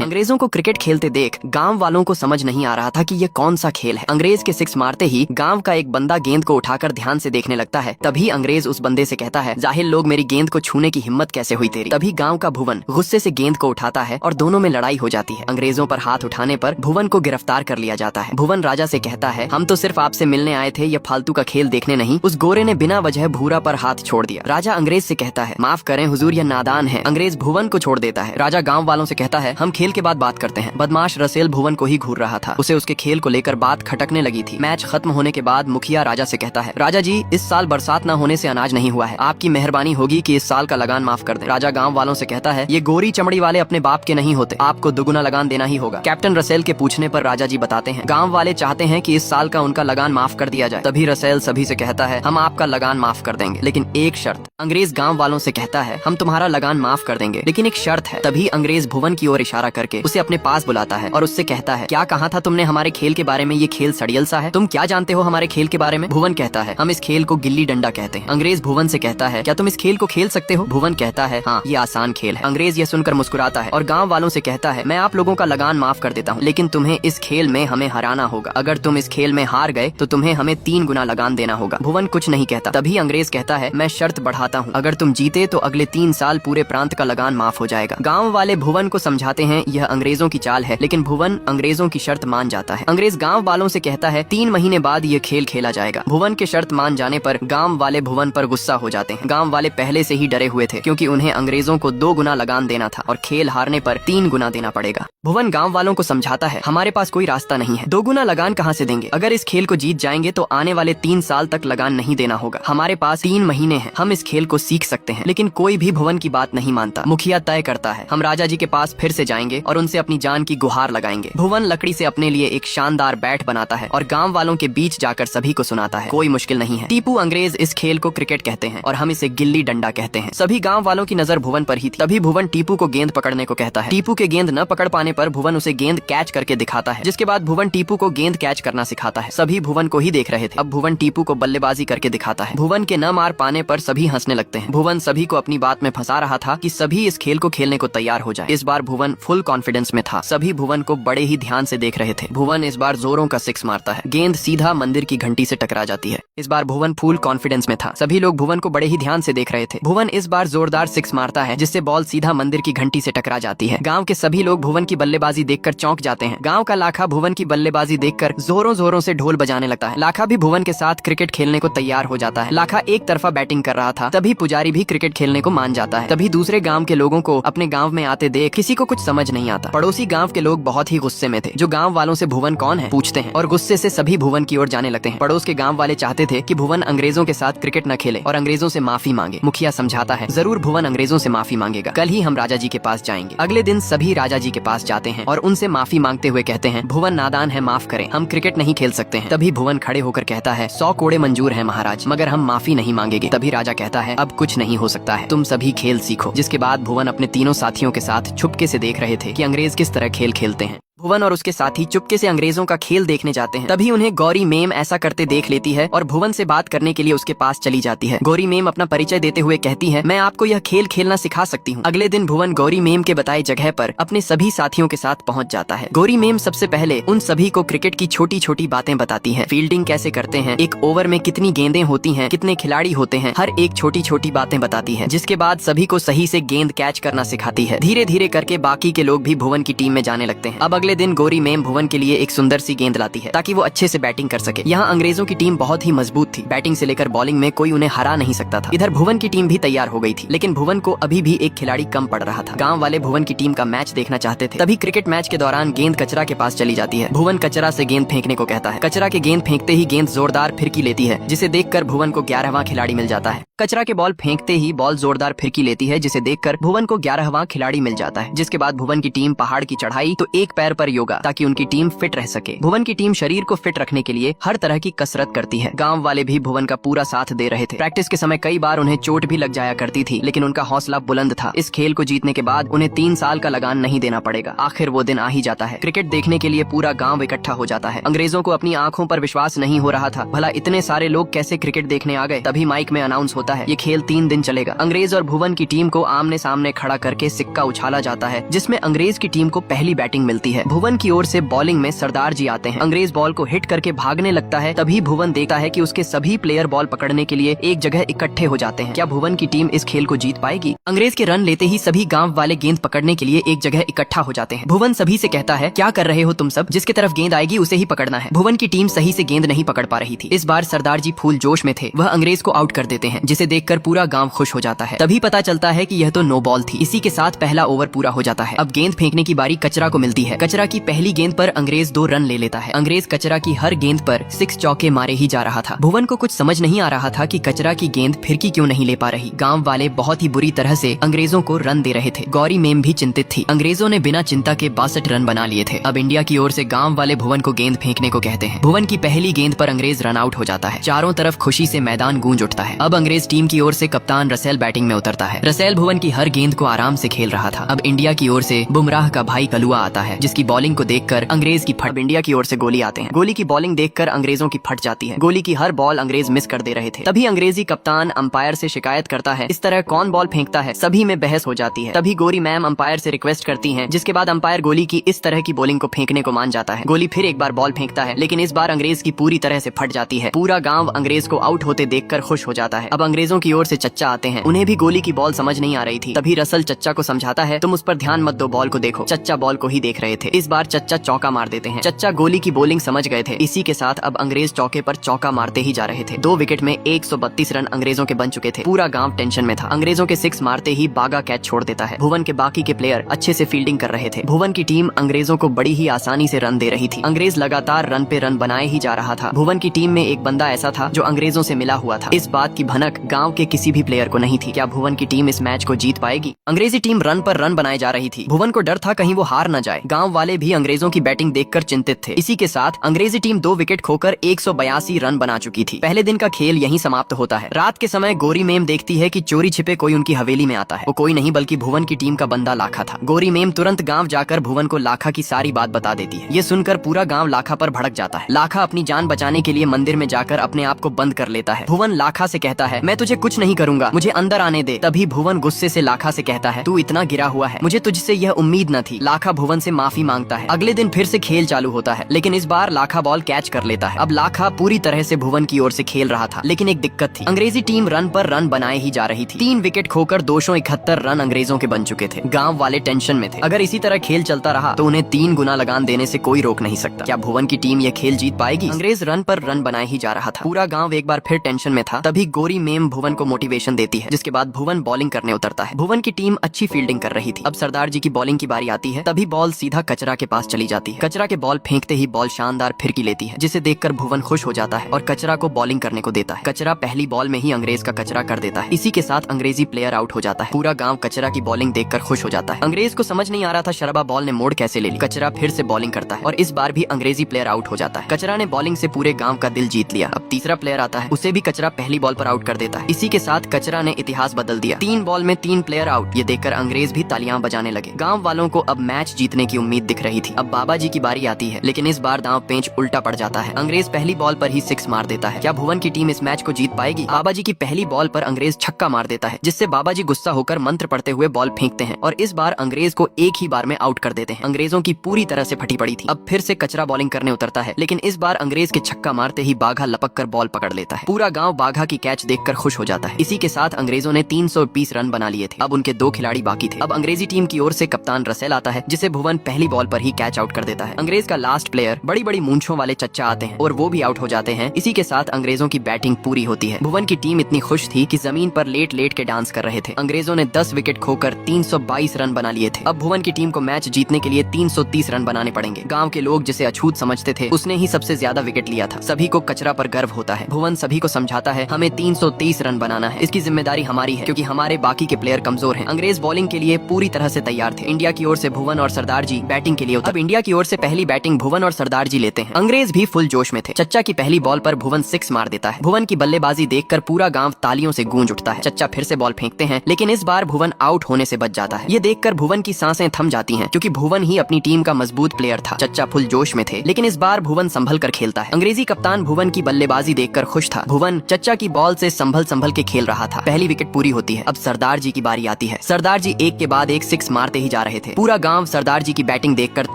हैं। अंग्रेजों को क्रिकेट खेलते देख गांव वालों को समझ नहीं आ रहा था कि ये कौन सा खेल है। अंग्रेज के सिक्स मारते ही गांव का एक बंदा गेंद को उठाकर ध्यान से देखने लगता है। तभी अंग्रेज उस बंदे से कहता है, जाहिल लोग, मेरी गेंद को छूने की हिम्मत कैसे हुई तेरी। तभी गांव का भुवन गुस्से से गेंद को उठाता है और दोनों में लड़ाई हो जाती है। अंग्रेजों पर हाथ उठाने पर भुवन को गिरफ्तार कर लिया जाता है। भुवन राजा से कहता है, हम तो सिर्फ आपसे मिलने आए थे, ये फालतू का खेल देखने नहीं। उस गोरे ने बिना वजह भूरा पर हाथ छोड़ दिया। राजा अंग्रेज से कहता है, माफ करें हुजूर, यह नादान है। अंग्रेज भुवन को छोड़ देता है। राजा गांव वालों से कहता है, हम खेल के बाद बात करते हैं। बदमाश रसेल भुवन को ही घूर रहा था। उसे उसके खेल को लेकर बात खटकने लगी थी। मैच खत्म होने के बाद मुखिया राजा से कहता है, राजा जी, इस साल बरसात न होने से अनाज नहीं हुआ है, आपकी मेहरबानी होगी कि इस साल का लगान माफ कर दें। राजा गांव वालों से कहता है, ये गोरी चमड़ी वाले अपने बाप के नहीं होते, आपको दुगुना लगान देना ही होगा। कैप्टन रसेल के पूछने पर राजा जी बताते हैं, गांव वाले चाहते हैं कि इस साल का उनका लगान माफ कर दिया जाए। तभी रसेल सभी से कहता है, हम आपका लगान माफ कर देंगे, लेकिन एक शर्त। अंग्रेज गांव वालों से कहता है, हम तुम्हारा लगान माफ कर देंगे, लेकिन एक शर्त है। तभी अंग्रेज भुवन की ओर इशारा करके उसे अपने पास बुलाता है और उससे कहता है, क्या कहा था तुमने हमारे खेल के बारे में? ये खेल सड़ियल सा है, तुम क्या जानते हो हमारे खेल के बारे में? भुवन कहता है, हम इस खेल को गिल्ली डंडा कहते हैं। अंग्रेज भुवन से कहता है, क्या तुम इस खेल को खेल सकते हो? भुवन कहता है, हाँ, ये आसान खेल है। अंग्रेज ये सुनकर मुस्कुराता है और गांव वालों से कहता है, मैं आप लोगों का लगान माफ कर देता हूँ, लेकिन तुम्हें इस खेल में हमें हराना होगा। अगर तुम इस खेल में हार गए तो तुम्हें हमें 3 गुना लगान देना होगा। भुवन कुछ नहीं कहता। तभी अंग्रेज कहता है, मैं शर्त बढ़ाता हूँ, अगर तुम जीते तो अगले 3 साल पूरे प्रांत का लगान माफ हो जाएगा। गाँव वाले भुवन को समझाते हैं यह अंग्रेजों की चाल है, लेकिन भुवन अंग्रेजों की शर्त मान जाता है। अंग्रेज गाँव वालों से कहता है, 3 महीने बाद ये खेल खेला जाएगा। भुवन के शर्त मान जाने पर गांव वाले भुवन पर गुस्सा हो जाते हैं। गांव वाले पहले से ही डरे हुए थे, क्योंकि उन्हें अंग्रेजों को 2 गुना लगान देना था और खेल हारने पर 3 गुना देना पड़ेगा। भुवन गांव वालों को समझाता है, हमारे पास कोई रास्ता नहीं है, 2 गुना लगान कहां से देंगे? अगर इस खेल को जीत जाएंगे तो आने वाले 3 साल तक लगान नहीं देना होगा। हमारे पास 3 महीने हैं, हम इस खेल को सीख सकते हैं। लेकिन कोई भी भुवन की बात नहीं मानता। मुखिया तय करता है, हम राजा जी के पास फिर से जाएंगे और उनसे अपनी जान की गुहार लगाएंगे। भुवन लकड़ी से अपने लिए एक शानदार बैट बनाता है और गाँव वालों के बीच जाकर सभी को सुनाता है, कोई मुश्किल नहीं है। टीपू अंग्रेज इस खेल को क्रिकेट कहते हैं और हम इसे गिल्ली डंडा कहते हैं। सभी गांव वालों की नजर भुवन पर ही थी। तभी भुवन टीपू को गेंद पकड़ने को कहता है। टीपू के गेंद न पकड़ पाने पर भुवन उसे गेंद कैच करके दिखाता है, जिसके बाद भुवन टीपू को गेंद कैच करना सिखाता है। सभी भुवन को ही देख रहे थे। अब भुवन टीपू को बल्लेबाजी करके दिखाता है। भुवन के न मार पाने पर सभी हंसने लगते हैं। भुवन सभी को अपनी बात में फंसा रहा था कि सभी इस खेल को खेलने को तैयार हो जाए। इस बार भुवन फुल कॉन्फिडेंस में था। सभी भुवन को बड़े ही ध्यान से देख रहे थे। भुवन इस बार जोरों का 6 मारता है। गेंद सीधा मंदिर की घंटी से टकरा जाती है। इस बार भुवन फुल कॉन्फिडेंस में था। सभी लोग भुवन को बड़े ही ध्यान से देख रहे थे। भुवन इस बार जोरदार 6 मारता है, जिससे बॉल सीधा मंदिर की घंटी से टकरा जाती है। गांव के सभी लोग भुवन की बल्लेबाजी देखकर चौंक जाते हैं। गांव का लाखा भुवन की बल्लेबाजी देखकर जोरों जोरों से ढोल बजाने लगता है। लाखा भी भुवन के साथ क्रिकेट खेलने को तैयार हो जाता है। लाखा एक तरफा बैटिंग कर रहा था। तभी पुजारी भी क्रिकेट खेलने को मान जाता है। तभी दूसरे गाँव के लोगों को अपने गाँव में आते देख किसी को कुछ समझ नहीं आता। पड़ोसी गाँव के लोग बहुत ही गुस्से में थे। जो गाँव वालों से भुवन कौन है पूछते हैं और गुस्से से सभी भुवन की ओर जाने लगते हैं। पड़ोस के गाँव वाले चाहते थे कि भुवन अंग्रेजों के साथ क्रिकेट न खेले और अंग्रेजों से माफी मांगे। मुखिया समझाता है, जरूर भुवन अंग्रेजों से माफी मांगेगा, कल ही हम राजा जी के पास जाएंगे। अगले दिन सभी राजा जी के पास जाते हैं और उनसे माफी मांगते हुए कहते हैं, भुवन नादान है, माफ करें, हम क्रिकेट नहीं खेल सकते हैं। तभी भुवन खड़े होकर कहता है, 100 कोड़े मंजूर है महाराज, मगर हम माफी नहीं मांगेंगे। तभी राजा कहता है, अब कुछ नहीं हो सकता है, तुम सभी खेल सीखो। जिसके बाद भुवन अपने तीनों साथियों के साथ चुपके से देख रहे थे कि अंग्रेज किस तरह खेल खेलते हैं। भुवन और उसके साथी चुपके से अंग्रेजों का खेल देखने जाते हैं। तभी उन्हें गौरी मेम ऐसा करते देख लेती है और भुवन से बात करने के लिए उसके पास चली जाती है। गौरी मेम अपना परिचय देते हुए कहती है, मैं आपको यह खेल खेलना सिखा सकती हूँ। अगले दिन भुवन गौरी मेम के बताए जगह पर अपने सभी साथियों के साथ पहुँच जाता है। गौरी मेम सबसे पहले उन सभी को क्रिकेट की छोटी छोटी बातें बताती है। फील्डिंग कैसे करते हैं, एक ओवर में कितनी गेंदें होती हैं, कितने खिलाड़ी होते हैं, हर एक छोटी छोटी बातें बताती है। जिसके बाद सभी को सही से गेंद कैच करना सिखाती है। धीरे धीरे करके बाकी के लोग भी भुवन की टीम में जाने लगते हैं। अब अगले दिन गौरी मेम भुवन के लिए एक सुंदर सी गेंद लाती है ताकि वो अच्छे से बैटिंग कर सके। यहाँ अंग्रेजों की टीम बहुत ही मजबूत थी। बैटिंग से लेकर बॉलिंग में कोई उन्हें हरा नहीं सकता था। इधर भुवन की टीम भी तैयार हो गई थी, लेकिन भुवन को अभी भी एक खिलाड़ी कम पड़ रहा था। गांव वाले भुवन की टीम का मैच देखना चाहते थे। तभी क्रिकेट मैच के दौरान गेंद कचरा के पास चली जाती है। भुवन कचरा से गेंद फेंकने को कहता है। कचरा के गेंद फेंकते ही गेंद जोरदार फिरकी लेती है, जिसे देखकर भुवन को 11वां खिलाड़ी मिल जाता है। कचरा के बॉल फेंकते ही बॉल जोरदार फिरकी लेती है, जिसे देखकर भुवन को 11वां खिलाड़ी मिल जाता है। जिसके बाद भुवन की टीम पहाड़ की चढ़ाई तो एक पैर पर योगा, ताकि उनकी टीम फिट रह सके। भुवन की टीम शरीर को फिट रखने के लिए हर तरह की कसरत करती है। गांव वाले भी भुवन का पूरा साथ दे रहे थे। प्रैक्टिस के समय कई बार उन्हें चोट भी लग जाया करती थी, लेकिन उनका हौसला बुलंद था। इस खेल को जीतने के बाद उन्हें 3 साल का लगान नहीं देना पड़ेगा। आखिर वो दिन आ ही जाता है। क्रिकेट देखने के लिए पूरा गाँव इकट्ठा हो जाता है। अंग्रेजों को अपनी आंखों पर विश्वास नहीं हो रहा था, भला इतने सारे लोग कैसे क्रिकेट देखने आ गए। तभी माइक में अनाउंस होता होता है ये खेल 3 दिन चलेगा। अंग्रेज और भुवन की टीम को आमने सामने खड़ा करके सिक्का उछाला जाता है, जिसमें अंग्रेज की टीम को पहली बैटिंग मिलती है। भुवन की ओर से बॉलिंग में सरदार जी आते हैं। अंग्रेज बॉल को हिट करके भागने लगता है, तभी भुवन देखता है कि उसके सभी प्लेयर बॉल पकड़ने के लिए एक जगह इकट्ठे हो जाते हैं। क्या भुवन की टीम इस खेल को जीत पाएगी? अंग्रेज के रन लेते ही सभी गांव वाले गेंद पकड़ने के लिए एक जगह इकट्ठा हो जाते हैं। भुवन सभी से कहता है, क्या कर रहे हो तुम सब? जिसके तरफ गेंद आएगी उसे ही पकड़ना है। भुवन की टीम सही से गेंद नहीं पकड़ पा रही थी। इस बार सरदार जी फूल जोश में थे, वह अंग्रेज को आउट कर देते हैं, जिसे देखकर पूरा गांव खुश हो जाता है। तभी पता चलता है कि यह तो नो बॉल थी। इसी के साथ पहला ओवर पूरा हो जाता है। अब गेंद फेंकने की बारी कचरा को मिलती है। कचरा की पहली गेंद पर अंग्रेज 2 रन ले लेता है। अंग्रेज कचरा की हर गेंद पर 6 चौके मारे ही जा रहा था। भुवन को कुछ समझ नहीं आ रहा था कि कचरा की गेंद फिरकी क्यों नहीं ले पा रही। गांव वाले बहुत ही बुरी तरह से अंग्रेजों को रन दे रहे थे। गौरी मेम भी चिंतित थी। अंग्रेजों ने बिना चिंता के 62 रन बना लिए थे। अब इंडिया की ओर से गांव वाले भुवन को गेंद फेंकने को कहते हैं। भुवन की पहली गेंद पर अंग्रेज रन आउट हो जाता है। चारों तरफ खुशी से मैदान गूंज उठता है। अब अंग्रेज टीम की ओर से कप्तान रसेल बैटिंग में उतरता है। रसेल भुवन की हर गेंद को आराम से खेल रहा था। अब इंडिया की ओर से बुमराह का भाई कलुआ आता है, जिसकी बॉलिंग को देखकर अंग्रेज की फट। इंडिया की ओर से गोली आते हैं। गोली की बॉलिंग देखकर अंग्रेजों की फट जाती है। गोली की हर बॉल अंग्रेज मिस कर दे रहे थे। तभी अंग्रेजी कप्तान अंपायर से शिकायत करता है, इस तरह कौन बॉल फेंकता है? सभी में बहस हो जाती है। तभी गौरी मैम अंपायर से रिक्वेस्ट करती हैं, जिसके बाद अंपायर गोली की इस तरह की बॉलिंग को फेंकने को मान जाता है। गोली फिर एक बार बॉल फेंकता है, लेकिन इस बार अंग्रेज की पूरी तरह से फट जाती है। पूरा गांव अंग्रेज को आउट होते देखकर खुश हो जाता है। अब अंग्रेजों की ओर से चच्चा आते हैं। उन्हें भी गोली की बॉल समझ नहीं आ रही थी। तभी रसल चच्चा को समझाता है, तुम उस पर ध्यान मत दो, बॉल को देखो। चच्चा बॉल को ही देख रहे थे। इस बार चच्चा चौका मार देते हैं। चच्चा गोली की बॉलिंग समझ गए थे। इसी के साथ अब अंग्रेज चौके पर चौका मारते ही जा रहे थे। 2 विकेट में 132 रन अंग्रेजों के बन चुके थे। पूरा गांव टेंशन में था। अंग्रेजों के 6 मारते ही बागा कैच छोड़ देता है। भुवन के बाकी के प्लेयर अच्छे से फील्डिंग कर रहे थे। भुवन की टीम अंग्रेजों को बड़ी ही आसानी से रन दे रही थी। अंग्रेज लगातार रन पे रन बनाए ही जा रहा था। भुवन की टीम में एक बंदा ऐसा था जो अंग्रेजों से मिला हुआ था। इस बात की भनक गांव के किसी भी प्लेयर को नहीं थी। क्या भुवन की टीम इस मैच को जीत पाएगी? अंग्रेजी टीम रन पर रन बनाए जा रही थी। भुवन को डर था कहीं वो हार न जाए। गांव वाले भी अंग्रेजों की बैटिंग देखकर चिंतित थे। इसी के साथ अंग्रेजी टीम 2 विकेट खोकर 182 रन बना चुकी थी। पहले दिन का खेल यहीं समाप्त होता है। रात के समय गौरी मेम देखती है कि चोरी छिपे कोई उनकी हवेली में आता है। वो कोई नहीं बल्कि भुवन की टीम का बंदा लाखा था। गौरी मेम तुरंत गांव जाकर भुवन को लाखा की सारी बात बता देती है। ये सुनकर पूरा गांव लाखा पर भड़क जाता है। लाखा अपनी जान बचाने के लिए मंदिर में जाकर अपने आप को बंद कर लेता है। भुवन लाखा से कहता है, मैं तुझे कुछ नहीं करूंगा, मुझे अंदर आने दे। तभी भुवन गुस्से से लाखा से कहता है, तू इतना गिरा हुआ है, मुझे तुझसे यह उम्मीद न थी। लाखा भुवन से माफी मांगता है। अगले दिन फिर से खेल चालू होता है, लेकिन इस बार लाखा बॉल कैच कर लेता है। अब लाखा पूरी तरह से भुवन की ओर से खेल रहा था, लेकिन एक दिक्कत थी। अंग्रेजी टीम रन पर रन बनाए ही जा रही थी। 3 विकेट खोकर 271 रन अंग्रेजों के बन चुके थे। गांव वाले टेंशन में थे। अगर इसी तरह खेल चलता रहा तो उन्हें 3 गुना लगान देने से कोई रोक नहीं सकता। क्या भुवन की टीम यह खेल जीत पाएगी? अंग्रेज रन पर रन बनाए ही जा रहा था। पूरा गांव एक बार फिर टेंशन में था। तभी गौरी मेम भुवन को मोटिवेशन देती है, जिसके बाद भुवन बॉलिंग करने उतरता है। भुवन की टीम अच्छी फील्डिंग कर रही थी। अब सरदार जी की बॉलिंग की बारी आती है। तभी बॉल सीधा कचरा के पास चली जाती है। कचरा के बॉल फेंकते ही बॉल शानदार फिरकी लेती है, जिसे देखकर भुवन खुश हो जाता है और कचरा को बॉलिंग करने को देता है। कचरा पहली बॉल में ही अंग्रेज का कचरा कर देता है। इसी के साथ अंग्रेजी प्लेयर आउट हो जाता है। पूरा गांव कचरा की बॉलिंग देखकर खुश हो जाता है। अंग्रेज को समझ नहीं आ रहा था शराबा बॉल ने मोड़ कैसे ले ली। कचरा फिर से बॉलिंग करता है और इस बार भी अंग्रेजी प्लेयर आउट हो जाता है। कचरा ने बॉलिंग से पूरे गांव का दिल जीत लिया। अब तीसरा प्लेयर आता है, उसे भी कचरा पहली बॉल पर आउट कर देता है। इसी के साथ कचरा ने इतिहास बदल दिया। 3 बॉल में 3 प्लेयर आउट। ये देखकर अंग्रेज भी तालियां बजाने लगे। गांव वालों को अब मैच जीतने की उम्मीद दिख रही थी। अब बाबा जी की बारी आती है, लेकिन इस बार दांव पेंच उल्टा पड़ जाता है। अंग्रेज पहली बॉल पर ही 6 मार देता है। क्या भुवन की टीम इस मैच को जीत पाएगी? बाबा जी की पहली बॉल पर अंग्रेज छक्का मार देता है, जिससे बाबा जी गुस्सा होकर मंत्र पढ़ते हुए बॉल फेंकते हैं और इस बार अंग्रेज को एक ही बार में आउट कर देते हैं। अंग्रेजों की पूरी तरह से फटी पड़ी थी। अब फिर से कचरा बॉलिंग करने उतरता है, लेकिन इस बार अंग्रेज के छक्का मारते ही बाघा लपक कर बॉल पकड़ लेता है। पूरा गांव बाघा की कैच देखकर खुश हो जाता है। इसी के साथ अंग्रेजों ने 320 रन बना लिए थे। अब उनके 2 खिलाड़ी बाकी थे। अब अंग्रेजी टीम की ओर से कप्तान रसेल आता है, जिसे भुवन पहली बॉल पर ही कैच आउट कर देता है। अंग्रेज का लास्ट प्लेयर बड़ी बड़ी मूंछों वाले चच्चा आते हैं और वो भी आउट हो जाते हैं। इसी के साथ अंग्रेजों की बैटिंग पूरी होती है। भुवन की टीम इतनी खुश थी कि जमीन पर लेट लेट के डांस कर रहे थे। अंग्रेजों ने 10 विकेट खोकर 322 रन बना लिए थे। अब भुवन की टीम को मैच जीतने के लिए 330 रन बनाने पड़ेंगे। गांव के लोग जिसे अछूत समझते थे, उसने ही सबसे ज्यादा विकेट लिया था। सभी को कचरा पर गर्व होता है। भुवन सभी को समझाता है, हमें 330 रन बनाना है, इसकी जिम्मेदारी हमारी है, क्योंकि हमारे बाकी के प्लेयर कमजोर हैं। अंग्रेज बॉलिंग के लिए पूरी तरह से तैयार थे। इंडिया की ओर से भुवन और सरदार जी बैटिंग के लिए अब इंडिया की ओर से पहली बैटिंग भुवन और सरदार जी लेते हैं। अंग्रेज भी फुल जोश में थे। चच्चा की पहली बॉल पर भुवन 6 मार देता है। भुवन की बल्लेबाजी देखकर पूरा गांव तालियों से गूंज उठता है। चच्चा फिर से बॉल फेंकते हैं, लेकिन इस बार भुवन आउट होने से बच जाता है। ये देखकर भुवन की सांसें थम जाती हैं, क्योंकि भुवन ही अपनी टीम का मजबूत प्लेयर था। चच्चा फुल जोश में थे, लेकिन इस बार भुवन संभल कर खेलता है। अंग्रेजी कप्तान भुवन की बल्लेबाजी देखकर खुश था। भुवन चच्चा की बॉल से संभल संभल संभल के खेल रहा था। पहली विकेट पूरी होती है। अब सरदार जी की बारी आती है। सरदार जी एक के बाद एक सिक्स मारते ही जा रहे थे। पूरा गांव सरदार जी की बैटिंग देखकर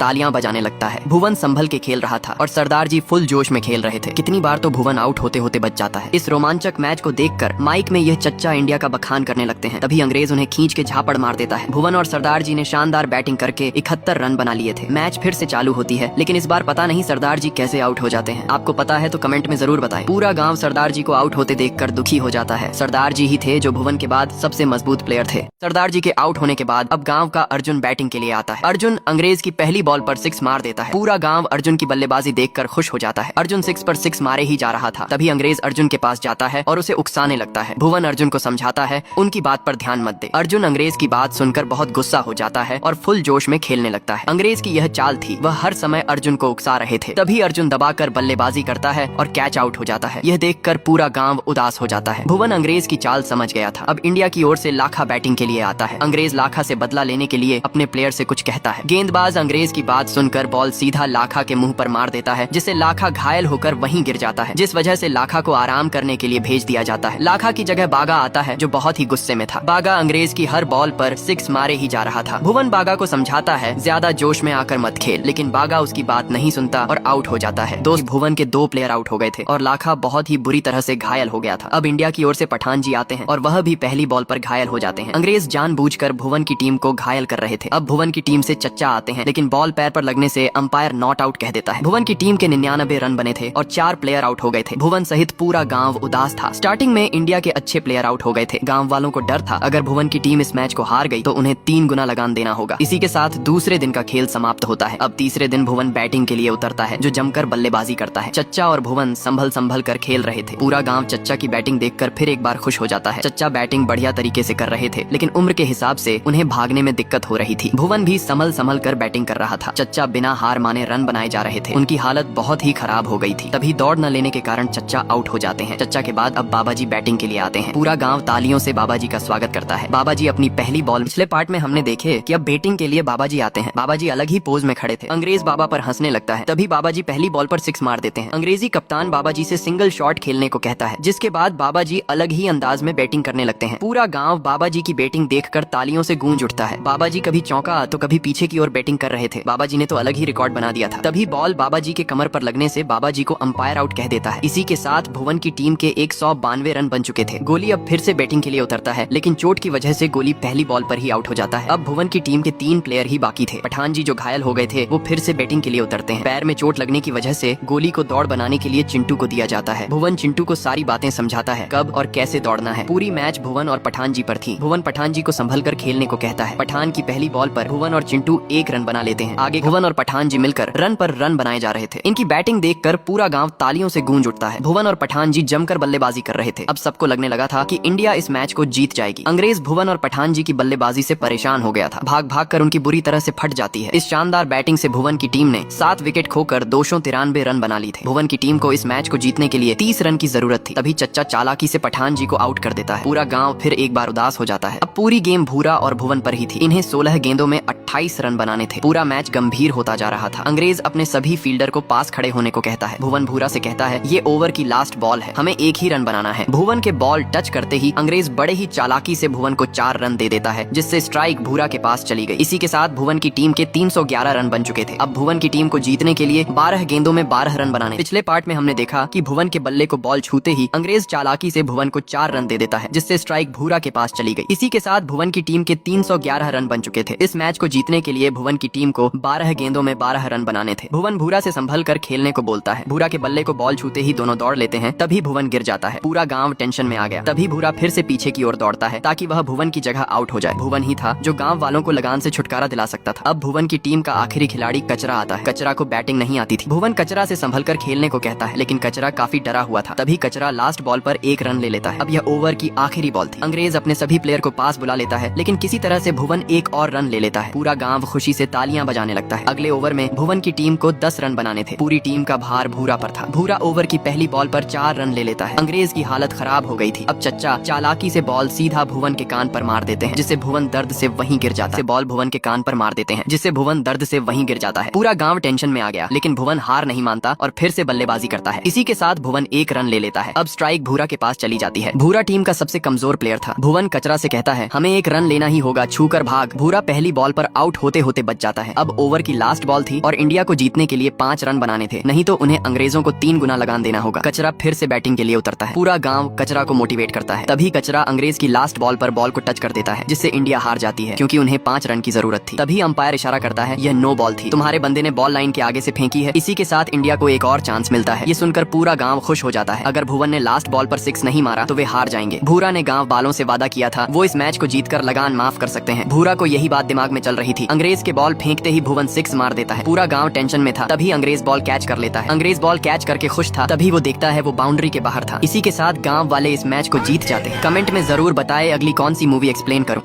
तालियां बजाने लगता है। भुवन संभल के खेल रहा था और सरदार जी फुल जोश में खेल रहे थे। कितनी बार तो भुवन आउट होते होते बच जाता है। इस रोमांचक मैच को देखकर माइक में यह चच्चा इंडिया का बखान करने लगते हैं। तभी अंग्रेज उन्हें खींच के झापड़ मार देता है। भुवन और सरदार जी ने शानदार बैटिंग करके 71 रन बना लिए थे। मैच फिर से चालू होती है, लेकिन इस बार पता नहीं सरदार जी कैसे आउट हो जाते हैं। आपको पता है तो कमेंट में जरूर बताएं। पूरा गांव सरदार जी को आउट होते देखकर दुखी हो जाता है। सरदार जी ही थे जो भुवन के बाद सबसे मजबूत प्लेयर थे। सरदार जी के आउट होने के बाद अब गांव का अर्जुन बैटिंग के लिए आता है। अर्जुन अंग्रेज की पहली बॉल पर सिक्स मार देता है। पूरा गांव अर्जुन की बल्लेबाजी देखकर खुश हो जाता है। अर्जुन सिक्स पर सिक्स मारे ही जा रहा था, तभी अंग्रेज अर्जुन के पास जाता है और उसे उकसाने लगता है। भुवन अर्जुन को समझाता है उनकी बात पर ध्यान मत दे। अर्जुन अंग्रेज की बात सुनकर बहुत गुस्सा हो जाता है और फुल जोश में खेलने लगता है। अंग्रेज की यह चाल थी, वह हर समय अर्जुन को उकसा रहे थे। तभी अर्जुन दबाकर बल्लेबाजी करता है और कैच आउट हो जाता है। यह देखकर पूरा गांव उदास हो जाता है। भुवन अंग्रेज की चाल समझ गया था। अब इंडिया की ओर से लाखा बैटिंग के लिए आता है। अंग्रेज लाखा से बदला लेने के लिए अपने प्लेयर से कुछ कहता है। गेंदबाज अंग्रेज की बात सुनकर बॉल सीधा लाखा के मुंह पर मार देता है, जिससे लाखा घायल होकर वहीं गिर जाता है, जिस वजह से लाखा को आराम करने के लिए भेज दिया जाता है। लाखा की जगह बागा आता है, जो बहुत ही गुस्से में था। बागा अंग्रेज की हर बॉल पर सिक्स मारे ही जा रहा था। भुवन बागा को समझाता है ज्यादा जोश में आकर मत खेल, लेकिन बागा उसकी बात नहीं सुनता और आउट हो जाता है। दोस्त भुवन के 2 प्लेयर आउट हो गए थे और लाखा बहुत ही बुरी तरह से घायल हो गया था। अब इंडिया की ओर से पठान जी आते हैं और वह भी पहली बॉल पर घायल हो जाते हैं। अंग्रेज जानबूझकर भुवन की टीम को घायल कर रहे थे। अब भुवन की टीम से चच्चा आते हैं, लेकिन बॉल पैर पर लगने से अंपायर नॉट आउट कह देता है। भुवन की टीम के 99 रन बने थे और 4 प्लेयर आउट हो गए थे। भुवन सहित पूरा गांव उदास था। स्टार्टिंग में इंडिया के अच्छे प्लेयर आउट हो गए थे। गांव वालों को डर था अगर भुवन की टीम इस मैच को हार गई तो उन्हें 3 गुना लगान देना होगा। इसी के साथ दूसरे दिन का खेल समाप्त होता है। अब तीसरे दिन भुवन बैटिंग के लिए उतरता है, जो जमकर बल्लेबाजी करता है। चच्चा और भुवन संभल संभल कर खेल रहे थे। पूरा गांव चच्चा की बैटिंग देखकर फिर एक बार खुश हो जाता है। चच्चा बैटिंग बढ़िया तरीके से कर रहे थे, लेकिन उम्र के हिसाब से उन्हें भागने में दिक्कत हो रही थी। भुवन भी संभल संभल कर बैटिंग कर रहा था। चच्चा बिना हार माने रन बनाए जा रहे थे। उनकी हालत बहुत ही खराब हो गई थी। तभी दौड़ न लेने के कारण चच्चा आउट हो जाते हैं। चच्चा के बाद अब बाबा जी बैटिंग के लिए आते हैं। पूरा गांव तालियों से बाबा जी का स्वागत करता है। बाबा जी अपनी पहली बॉल, पिछले पार्ट में हमने देखे कि अब बैटिंग के लिए बाबा जी आते हैं। बाबा जी अलग ही पोज में खड़े थे। अंग्रेज बाबा पर हंसने लगता है। तभी बाबा जी पहली बॉल पर सिक्स मार देते हैं। अंग्रेजी कप्तान बाबा जी से सिंगल शॉट खेलने को कहता है, जिसके बाद बाबा जी अलग ही अंदाज में बैटिंग करने लगते हैं। पूरा गांव बाबा जी की बैटिंग देखकर तालियों से गूंज उठता है। बाबा जी कभी चौका तो कभी पीछे की ओर बैटिंग कर रहे थे। बाबा जी ने तो अलग ही रिकॉर्ड बना दिया था। तभी बॉल बाबा जी के कमर पर लगने से बाबा जी को अंपायर आउट कह देता है। इसी के साथ भुवन की टीम के 192 रन बन चुके थे। गोली अब फिर से बैटिंग के लिए उतरता है, लेकिन चोट की वजह से गोली पहली बॉल पर ही आउट हो जाता है। अब भुवन की टीम के 3 प्लेयर ही बाकी थे। पठान जी जो घायल हो गए थे वो फिर से बैटिंग के लिए उतरते हैं। पैर में चोट लगने की वजह से गोली को दौड़ बनाने के लिए चिंटू को दिया जाता है। भुवन चिंटू को सारी बातें समझाता है, कब और कैसे दौड़ना है। पूरी मैच भुवन और पठान जी पर थी। भुवन पठान जी को संभल कर खेलने को कहता है। पठान की पहली बॉल पर भुवन और चिंटू 1 रन बना लेते हैं। आगे भुवन और पठान जी मिलकर रन पर रन बनाए जा रहे थे। इनकी बैटिंग देखकर पूरा गांव तालियों से गूंज उठता है। भुवन और पठान जी जमकर बल्लेबाजी कर रहे थे। अब सबको लगने लगा था कि इंडिया इस मैच को जीत जाएगी। अंग्रेज भुवन और पठान जी की बल्लेबाजी से परेशान हो गया था। भाग भाग कर उनकी बुरी तरह से फट जाती है। इस शानदार बैटिंग से भुवन की टीम ने 7 विकेट खोकर 293 रन बना ली थे। भुवन की टीम को इस मैच को जीतने के लिए 30 रन की जरूरत थी। तभी चच्चा चालाकी से पठान जी को आउट कर देता है। पूरा गांव फिर एक बार उदास हो जाता है। अब पूरी गेम भूरा और भुवन पर ही थी। इन्हें 16 गेंदों में 28 रन बनाने थे। पूरा मैच गंभीर होता जा रहा था। अंग्रेज अपने सभी फील्डर को पास खड़े होने को कहता है। भुवन भूरा से कहता है, ये ओवर की लास्ट बॉल है, हमें 1 ही रन बनाना है। भुवन के बॉल टच करते ही अंग्रेज बड़े ही चालाकी से भुवन को 4 रन दे देता है, जिससे स्ट्राइक भूरा के पास चली गई। इसी के साथ भुवन की टीम के 311 रन बन चुके थे। अब भुवन की टीम को जीतने के लिए 12 गेंदों में 12 रन बनाने। पिछले पार्ट में हमने देखा कि भुवन के बल्ले को बॉल छूते ही अंग्रेज चालाकी से भुवन को 4 रन दे देता है, जिससे स्ट्राइक भूरा के पास चली गई। इसी के साथ भुवन की टीम के 311 रन बन चुके थे। इस मैच को जीतने के लिए भुवन की टीम को 12 गेंदों में 12 रन बनाने थे। भुवन भूरा से संभल कर खेलने को बोलता है। भूरा के बल्ले को बॉल छूते ही दोनों दौड़ लेते हैं। तभी भुवन गिर जाता है। पूरा गांव टेंशन में आ गया। तभी भूरा फिर से पीछे की ओर दौड़ता है ताकि वह भुवन की जगह आउट हो जाए। भुवन ही था जो गांव वालों को लगान से छुटकारा दिला सकता था। अब भुवन की टीम का आखिरी खिलाड़ी कचरा आता है। कचरा को बैटिंग नहीं आती थी। भुवन कचरा से संभल कर खेलने को कहता है, लेकिन कचरा काफी डरा हुआ था। तभी कचरा लास्ट बॉल पर 1 रन ले लेता है। अब यह ओवर की आखिरी बॉल थी। अंग्रेज अपने सभी प्लेयर को पास बुला लेता है, लेकिन किसी तरह से भुवन 1 और रन ले लेता है। पूरा गांव खुशी से तालियां बजाने लगता है। अगले ओवर में भुवन की टीम को 10 रन बनाने थे। पूरी टीम का भार भूरा पर था। भूरा ओवर की पहली बॉल पर 4 रन ले लेता है। अंग्रेज की हालत खराब हो गई थी। अब चच्चा चालाकी से बॉल सीधा भुवन के कान पर मार देते हैं, जिससे भुवन दर्द से वहीं गिर जाता है। बॉल भुवन के कान पर मार देते हैं, जिससे भुवन दर्द से वहीं गिर जाता है। पूरा गांव टेंशन में आ गया, लेकिन भुवन हार नहीं मानता और फिर से बल्लेबाजी करता है। इसी के साथ भुवन 1 रन ले लेता है। अब स्ट्राइक भूरा के पास चली जाती है। भूरा टीम का सबसे कमजोर प्लेयर था। भुवन कचरा से कहता है हमें एक रन लेना ही होगा, छूकर भाग। भूरा पहली बॉल पर आउट होते होते बच जाता है। अब ओवर की लास्ट बॉल थी और इंडिया को जीतने के लिए 5 रन बनाने थे, नहीं तो उन्हें अंग्रेजों को 3 गुना लगान देना होगा। कचरा फिर से बैटिंग के लिए उतरता है। पूरा गांव कचरा को मोटिवेट करता है। तभी कचरा अंग्रेज की लास्ट बॉल पर बॉल को टच कर देता है, जिससे इंडिया हार जाती है क्योंकि उन्हें 5 रन की जरूरत थी। तभी अंपायर इशारा करता है यह नो बॉल थी, तुम्हारे बंदे ने बॉल लाइन के आगे से फेंकी है। इसी के साथ इंडिया को एक और चांस मिलता है। ये सुनकर पूरा गांव खुश हो जाता है। अगर भुवन ने लास्ट बॉल पर 6 नहीं मारा तो वे हार जाएंगे। भूरा ने गांव वालों से वादा किया था वो इस मैच को जीतकर लगान माफ कर सकते हैं। भूरा को यही बात दिमाग में चल रही थी। अंग्रेज के बॉल फेंकते ही भुवन 6 मार देता है। पूरा गांव टेंशन में था। तभी अंग्रेज बॉल कैच कर लेता है। अंग्रेज बॉल कैच करके खुश था। तभी वो देखता है वो बाउंड्री के बाहर था। इसी के साथ गांव वाले इस मैच को जीत जाते हैं। कमेंट में जरूर बताएं अगली कौन सी मूवी एक्सप्लेन करूं।